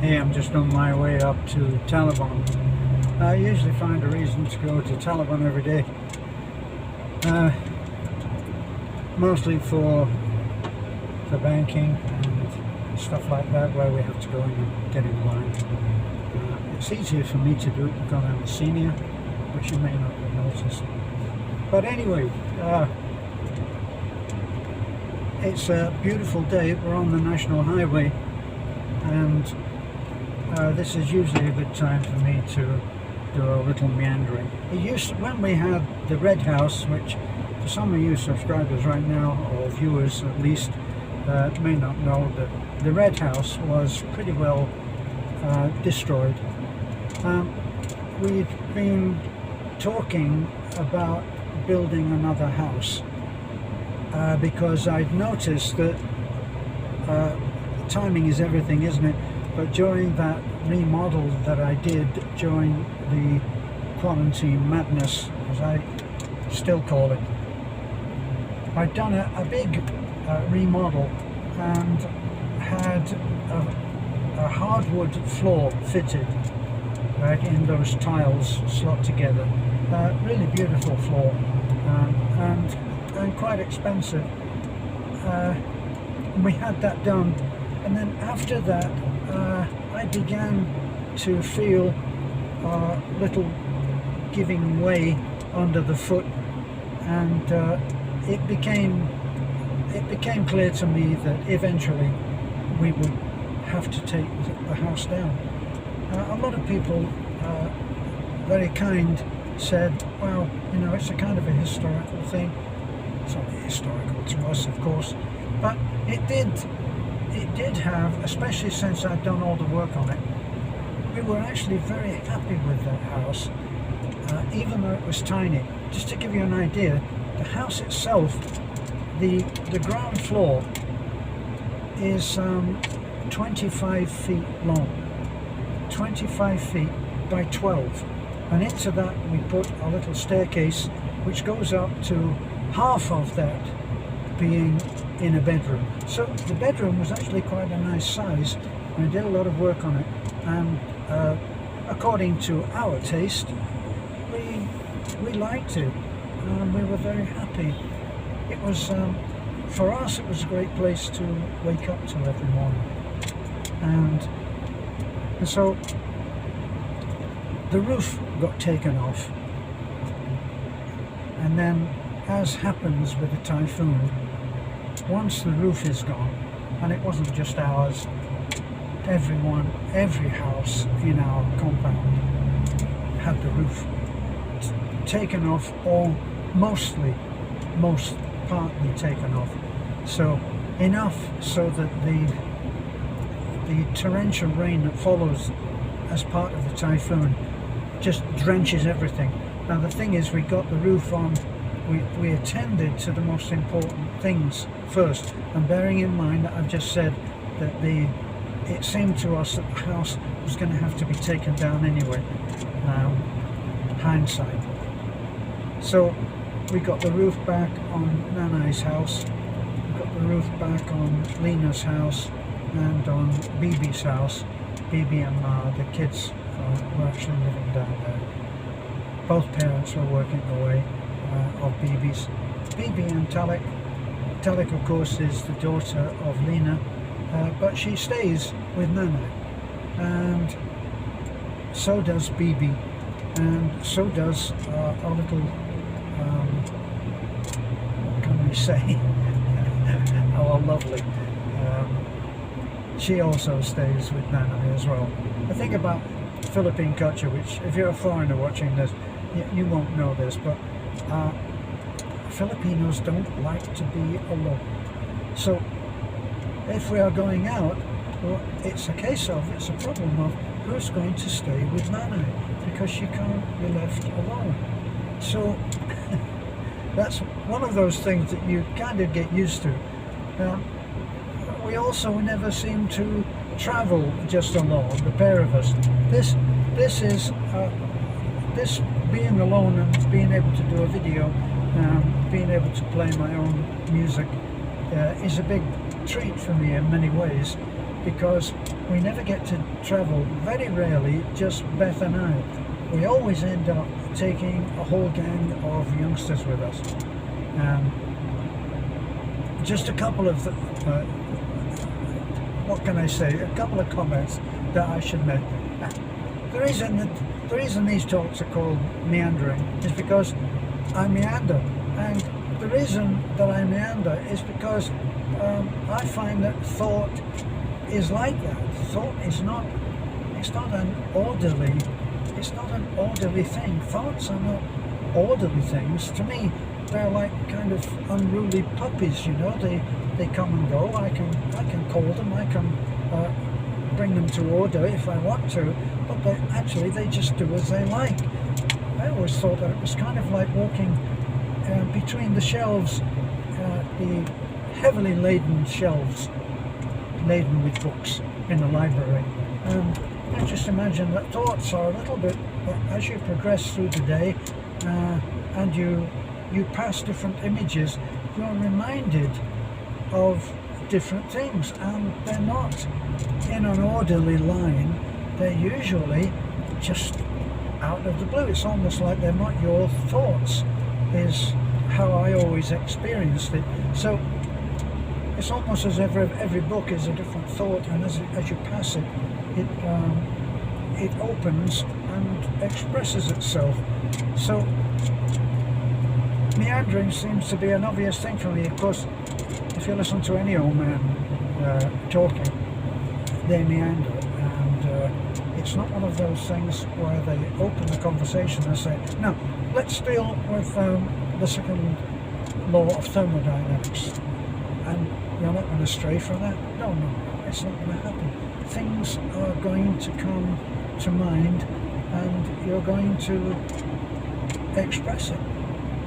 Hey, I'm just on my way up to Taliban. I usually find a reason to go to Taliban every day. Mostly for banking and stuff like that, where we have to go in and get in line. It's easier for me to do it because I'm a senior, which you may not have noticed. But anyway, it's a beautiful day. We're on the National Highway, and this is usually a good time for me to do a little meandering. When we had the Red House, which for some of you subscribers right now, or viewers at least, may not know that the Red House was pretty well destroyed. We'd been talking about building another house because I'd noticed that timing is everything, isn't it? But during that remodel that I did during the quarantine madness, as I still call it, I'd done a big remodel and had a hardwood floor fitted right in those tiles slot together. Really beautiful floor, and quite expensive. We had that done, and then after that I began to feel a little giving way under the foot, and it became clear to me that eventually we would have to take the house down. A lot of people, very kind, said, well, you know, it's a kind of a historical thing. It's not historical to us, of course, but it did have, especially since I'd done all the work on it, we were actually very happy with that house, even though it was tiny. Just to give you an idea, the house itself, the ground floor is 25 feet long, 25 feet by 12, and into that we put a little staircase which goes up to half of that being in a bedroom. So the bedroom was actually quite a nice size, and I did a lot of work on it, and according to our taste, we liked it, and we were very happy. It was, for us, it was a great place to wake up to every morning. And so the roof got taken off, and then, as happens with a typhoon, once the roof is gone, and it wasn't just ours, every house in our compound had the roof taken off, or most partly taken off. So enough so that the torrential rain that follows as part of the typhoon just drenches everything. Now the thing is, we got the roof on, we attended to the most important things first, and bearing in mind that I've just said that it seemed to us that the house was going to have to be taken down anyway, hindsight. So we got the roof back on Nanai's house, we got the roof back on Lena's house, and on Bibi's house. Bibi and the kids were actually living down there. Both parents were working away of Bibi's. Bibi and Talik. Talik, of course, is the daughter of Lena, but she stays with Nana, and so does Bibi, and so does our little, what can we say, our lovely. She also stays with Nana as well. I think about Philippine culture, which, if you're a foreigner watching this, you won't know this, but Filipinos don't like to be alone. So if we are going out, well, it's a problem of who's going to stay with Nana, because she can't be left alone. So that's one of those things that you kind of get used to. We also never seem to travel just alone, the pair of us. This being alone and being able to do a video, being able to play my own music, is a big treat for me in many ways. because we never get to travel, very rarely, just Beth and I. We always end up taking a whole gang of youngsters with us. Just a couple of, what can I say, a couple of comments that I should make. The reason these talks are called meandering is because I meander, and the reason that I meander is because I find that thought is like that. Thought is not, it's not an orderly thing. Thoughts are not orderly things. To me, they're like kind of unruly puppies, you know. They come and go. I can call them. I can bring them to order if I want to, but they just do as they like. I always thought that it was kind of like walking between the shelves, the heavily laden shelves, laden with books in the library. I just imagine that thoughts are a little bit, as you progress through the day and you pass different images, you're reminded of different things, and they're not in an orderly line. They're usually just out of the blue. It's almost like they're not your thoughts, is how I always experienced it. So it's almost as if every book is a different thought, and as you pass it, it opens and expresses itself. So meandering seems to be an obvious thing for me. Of course, if you listen to any old man talking, they meander, and it's not one of those things where they open the conversation and say, "Now, let's deal with the second law of thermodynamics," and you're not going to stray from that. No, it's not going to happen. Things are going to come to mind, and you're going to express it.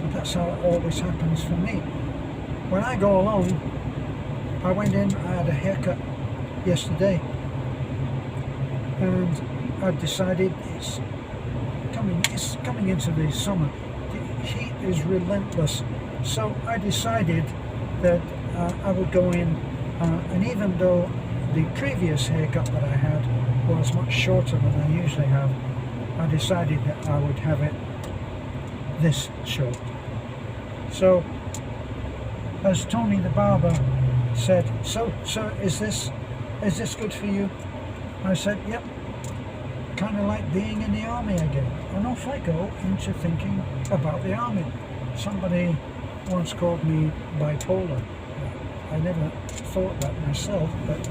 And that's how it always happens for me. When I go alone, I went in, I had a haircut yesterday, and I decided it's coming into the summer. The heat is relentless, so I decided that I would go in, and even though the previous haircut that I had was much shorter than I usually have, I decided that I would have it this short. So, as Tony the barber said, so is this good for you? I said, yep. Kind of like being in the army again. And off I go into thinking about the army. Somebody once called me bipolar. I never thought that myself, but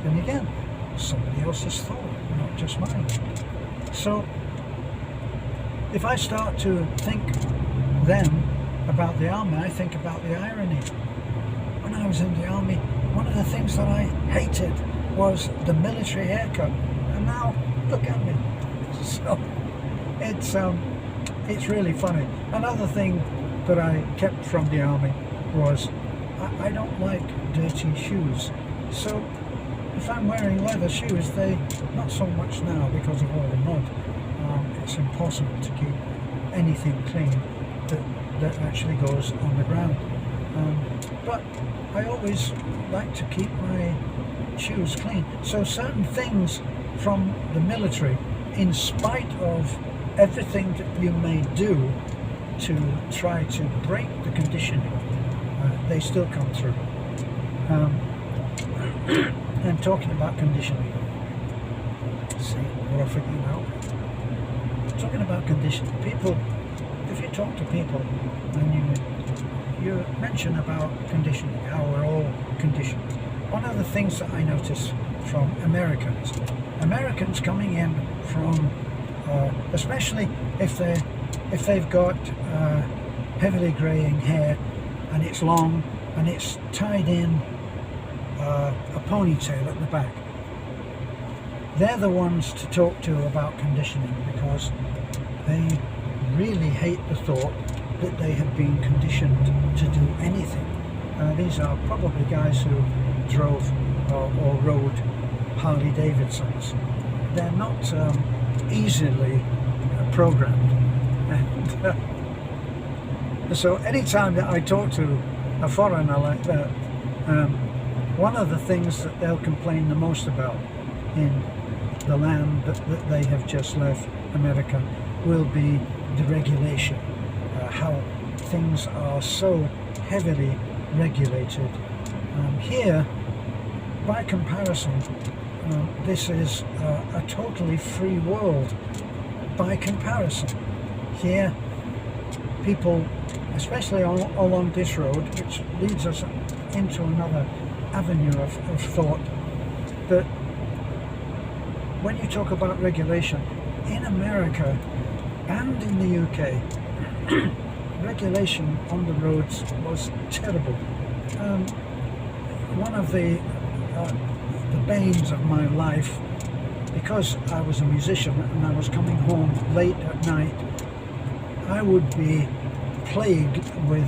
then again, somebody else's thought, not just mine. So if I start to think then about the army, I think about the irony. When I was in the army, one of the things that I hated was the military haircut, and now look at me. So it's really funny. Another thing that I kept from the army was I don't like dirty shoes. So if I'm wearing leather shoes, they, not so much now because of all the mud, it's impossible to keep anything clean that actually goes on the ground. But I always like to keep my shoes clean. So certain things from the military, in spite of everything that you may do to try to break the conditioning, they still come through. And talking about conditioning, see what I forget now. Talking about conditioning, people, if you talk to people and you mention about conditioning, how we're all conditioned. One of the things that I notice from Americans coming in from, especially if they've got heavily greying hair and it's long and it's tied in a ponytail at the back, they're the ones to talk to about conditioning, because they really hate the thought that they have been conditioned to do anything. These are probably guys who drove or rode Harley Davidsons. They're not easily programmed. And so anytime that I talk to a foreigner like that, one of the things that they'll complain the most about in the land that they have just left, America, will be the regulation, how things are so heavily regulated. Here, by comparison, this is a totally free world. By comparison, here, people, especially along this road, which leads us into another avenue of thought, that when you talk about regulation, in America and in the UK, regulation on the roads was terrible. One of the banes of my life, because I was a musician and I was coming home late at night, I would be plagued with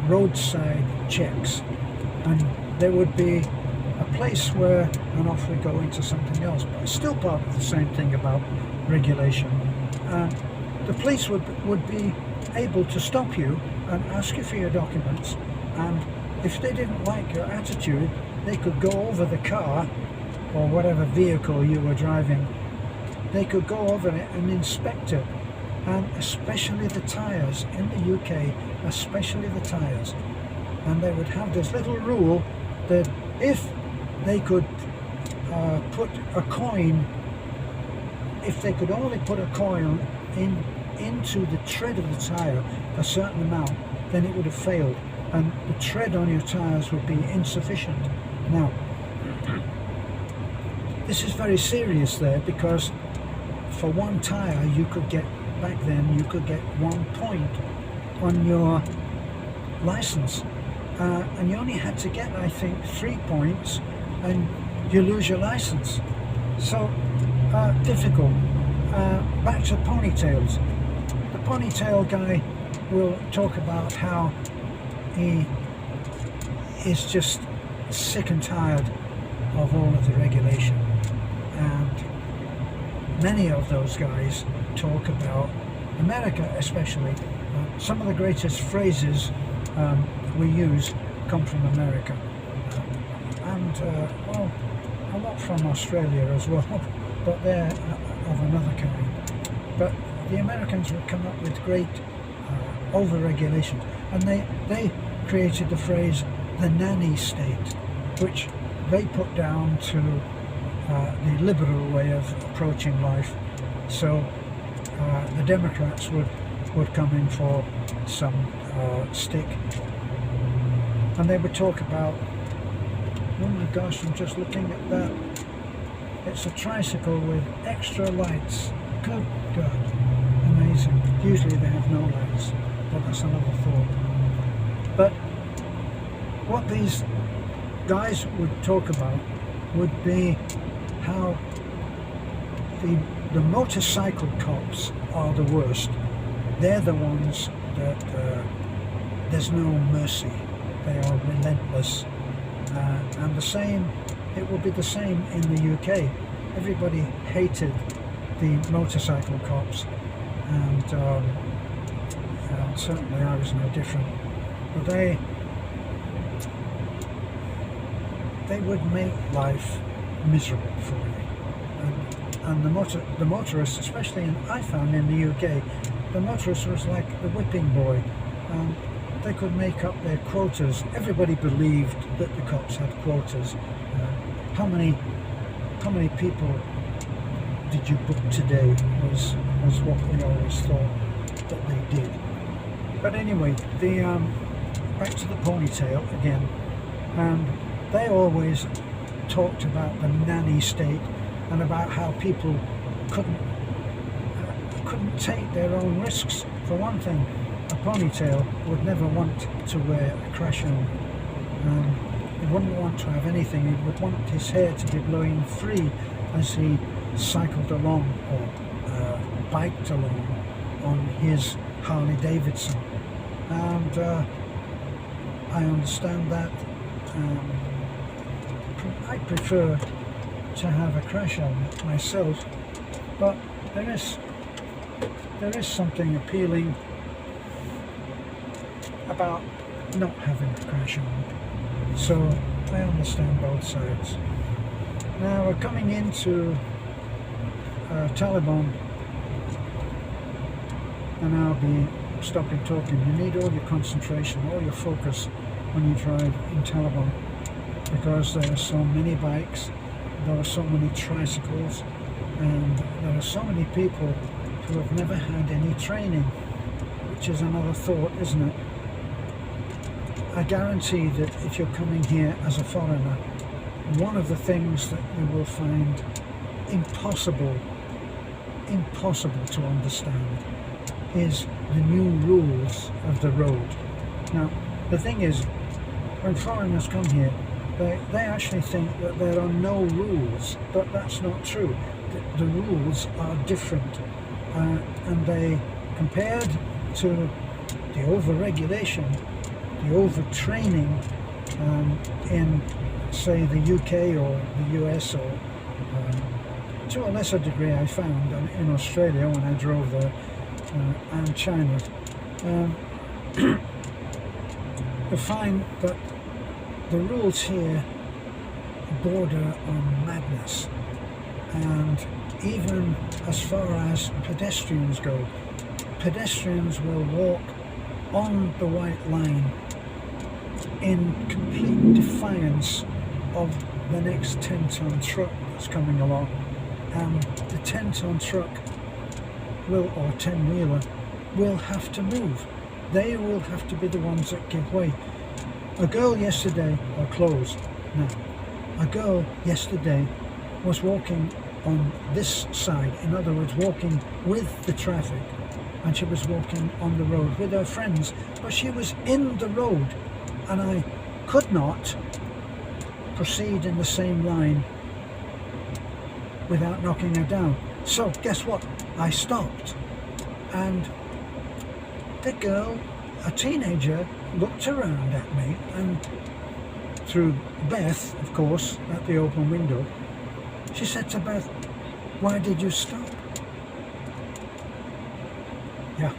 roadside checks, and there would be a place where, and off we go into something else, but it's still part of the same thing about regulation. The police would be able to stop you and ask you for your documents, and if they didn't like your attitude, they could go over the car or whatever vehicle you were driving. They could go over it and inspect it, and especially the tyres in the UK, especially the tyres. And they would have this little rule that if they could put a coin, if they could only put a coin into the tread of the tyre a certain amount, then it would have failed, and the tread on your tyres would be insufficient. Now, this is very serious there, because for one tyre you could get, back then you could get 1 point on your license, and you only had to get, I think, 3 points and you lose your license. So difficult. Back to ponytails. The ponytail guy will talk about how he is just sick and tired of all of the regulation, and many of those guys talk about America, especially. Some of the greatest phrases we use come from America, and well, a lot from Australia as well, but they're of another kind. But the Americans would come up with great over-regulation, and they created the phrase the nanny state, which they put down to the liberal way of approaching life. So the Democrats would come in for some stick, and they would talk about, oh my gosh, I'm just looking at that, it's a tricycle with extra lights. Good God, amazing. Usually they have no lights, but that's another thought. But what these guys would talk about would be how the motorcycle cops are the worst. They're the ones that there's no mercy. They are relentless, and the same. It will be the same in the UK. Everybody hated the motorcycle cops, and certainly I was no different. But they would make life miserable for you. And the motorists, especially I found in the UK, the motorist was like the whipping boy. They could make up their quotas. Everybody believed that the cops had quotas. How many people did you book today was what we always thought that they did. But anyway, back to the ponytail again, and they always talked about the nanny state and about how people couldn't take their own risks. For one thing, a ponytail would never want to wear a crash on. He wouldn't want to have anything. He would want his hair to be blowing free as he cycled along or biked along on his Harley Davidson. And I understand that. I prefer to have a crash helmet myself, but there is something appealing about not having a crash helmet. So I understand both sides. Now we're coming into Taliban, and I'll be stopping talking. You need all your concentration, all your focus when you drive in Taliban, because there are so many bikes, there are so many tricycles, and there are so many people who have never had any training, which is another thought, isn't it? I guarantee that if you're coming here as a foreigner, one of the things that you will find impossible to understand is the new rules of the road. Now, the thing is, when foreigners come here, they actually think that there are no rules, but that's not true. The rules are different, and they, compared to the over-regulation, the over-training in, say, the UK or the US, or to a lesser degree I found in Australia when I drove there, and China, you find that the rules here border on madness, and even as far as pedestrians go, pedestrians will walk on the white line in complete defiance of the next 10-ton truck that's coming along, and the 10-ton truck will, or 10-wheeler, will have to move. They will have to be the ones that give way. A girl yesterday, or closed now, a girl yesterday was walking on this side, in other words walking with the traffic, and she was walking on the road with her friends, but she was in the road, and I could not proceed in the same line without knocking her down. So guess what? I stopped, and the girl, a teenager, looked around at me, and through Beth, of course, at the open window, she said to Beth, "Why did you stop?" Yeah,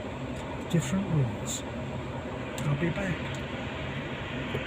different rules. I'll be back.